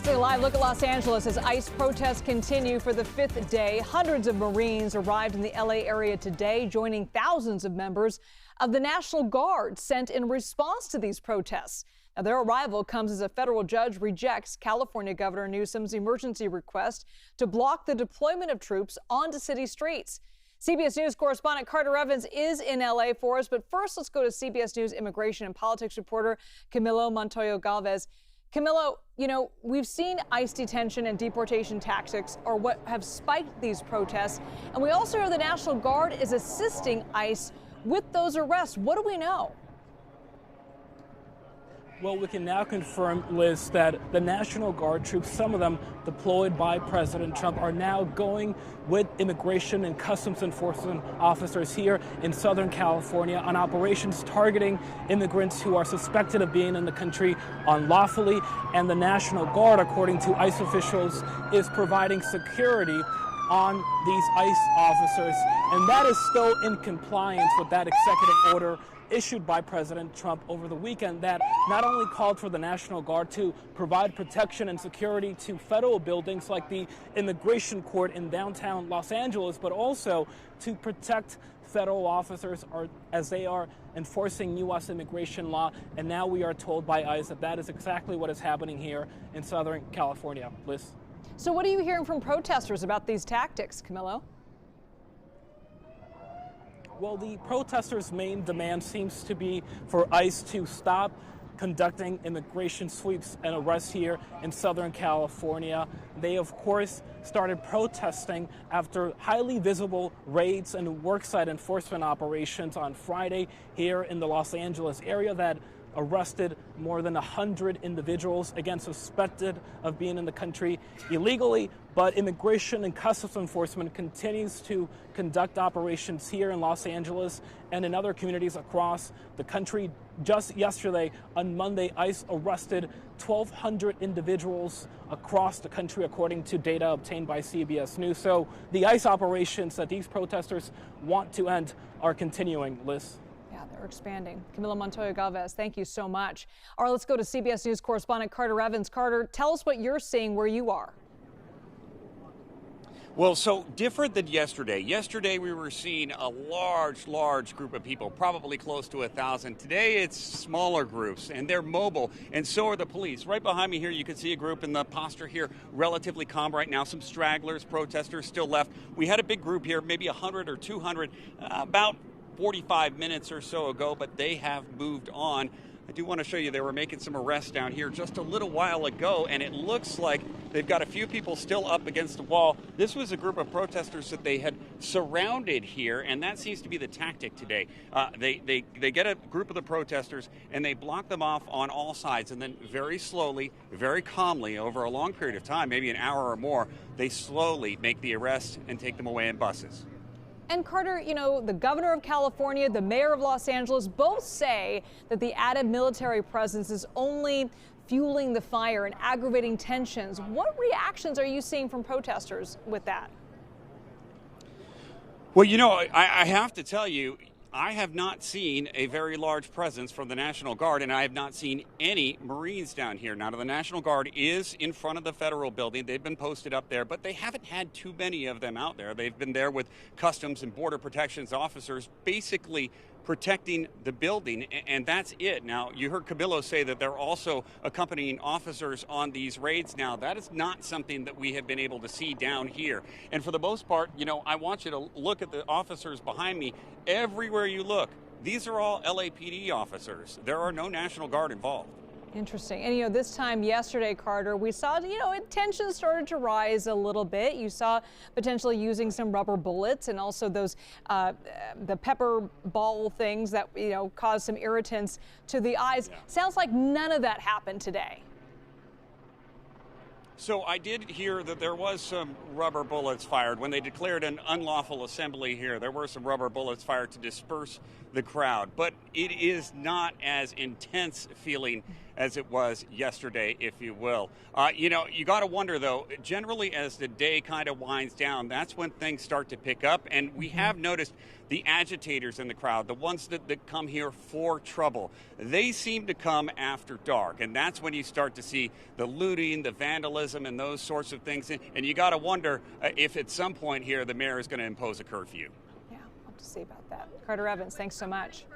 Take a live look at Los Angeles as ICE protests continue for the fifth day. Hundreds of Marines arrived in the LA area today, joining thousands of members of the National Guard sent in response to these protests. Now, their arrival comes as a federal judge rejects California Governor Newsom's emergency request to block the deployment of troops onto city streets. CBS News correspondent Carter Evans is in LA for us, but first let's go to CBS News immigration and politics reporter Camilo Montoya-Galvez. Camilo, we've seen ICE detention and deportation tactics are what have spiked these protests. And we also hear the National Guard is assisting ICE with those arrests. What do we know? Well, we can now confirm, Liz, that the National Guard troops, some of them deployed by President Trump, are now going with immigration and customs enforcement officers here in Southern California on operations targeting immigrants who are suspected of being in the country unlawfully. And the National Guard, according to ICE officials, is providing security on these ICE officers. And that is still in compliance with that executive order issued by President Trump over the weekend that not only called for the National Guard to provide protection and security to federal buildings like the Immigration Court in downtown Los Angeles, but also to protect federal officers as they are enforcing U.S. immigration law. And now we are told by ICE that that is exactly what is happening here in Southern California. Liz? So what are you hearing from protesters about these tactics, Camilo? Well, the protesters' main demand seems to be for ICE to stop conducting immigration sweeps and arrests here in Southern California. They, of course, started protesting after highly visible raids and worksite enforcement operations on Friday here in the Los Angeles area that arrested more than 100 individuals, again, suspected of being in the country illegally. But Immigration and Customs Enforcement continues to conduct operations here in Los Angeles and in other communities across the country. Just yesterday, on Monday, ICE arrested 1,200 individuals across the country, according to data obtained by CBS News. So the ICE operations that these protesters want to end are continuing, Liz. Yeah, they're expanding. Camilo Montoya-Galvez, thank you so much. All right, let's go to CBS News correspondent Carter Evans. Carter, tell us what you're seeing where you are. Well, so different than yesterday. Yesterday, we were seeing a large group of people, probably close to 1,000. Today, it's smaller groups, and they're mobile, and so are the police. Right behind me here, you can see a group in the posture here, relatively calm right now. Some stragglers, protesters still left. We had a big group here, maybe 100 or 200, about 45 minutes or so ago, but they have moved on. I do want to show you they were making some arrests down here just a little while ago, and it looks like they've got a few people still up against the wall. This was a group of protesters that they had surrounded here, and that seems to be the tactic today. They get a group of the protesters, and they block them off on all sides, and then very slowly, very calmly, over a long period of time, maybe an hour or more, they slowly make the arrests and take them away in buses. And Carter, the governor of California, the mayor of Los Angeles, both say that the added military presence is only fueling the fire and aggravating tensions. What reactions are you seeing from protesters with that? Well, I have to tell you, I have not seen a very large presence from the National Guard, and I have not seen any Marines down here. Now, the National Guard is in front of the federal building. They've been posted up there, but they haven't had too many of them out there. They've been there with Customs and Border Protections officers, basically protecting the building, and that's it. Now, you heard Camilo say that they're also accompanying officers on these raids. Now, that is not something that we have been able to see down here. And for the most part, I want you to look at the officers behind me. Everywhere you look, these are all LAPD officers. There are no National Guard involved. Interesting. And, this time yesterday, Carter, we saw, tensions started to rise a little bit. You saw potentially using some rubber bullets and also those the pepper ball things that, caused some irritants to the eyes. Yeah. Sounds like none of that happened today. So I did hear that there was some rubber bullets fired. When they declared an unlawful assembly here, there were some rubber bullets fired to disperse the crowd. But it is not as intense feeling as it was yesterday, if you will. You got to wonder, though, generally as the day kind of winds down, that's when things start to pick up. And we have noticed the agitators in the crowd, the ones that come here for trouble, they seem to come after dark. And that's when you start to see the looting, the vandalism, and those sorts of things. And you got to wonder if at some point here the mayor is going to impose a curfew. Yeah, we'll have to see about that. Carter Evans, thanks so much.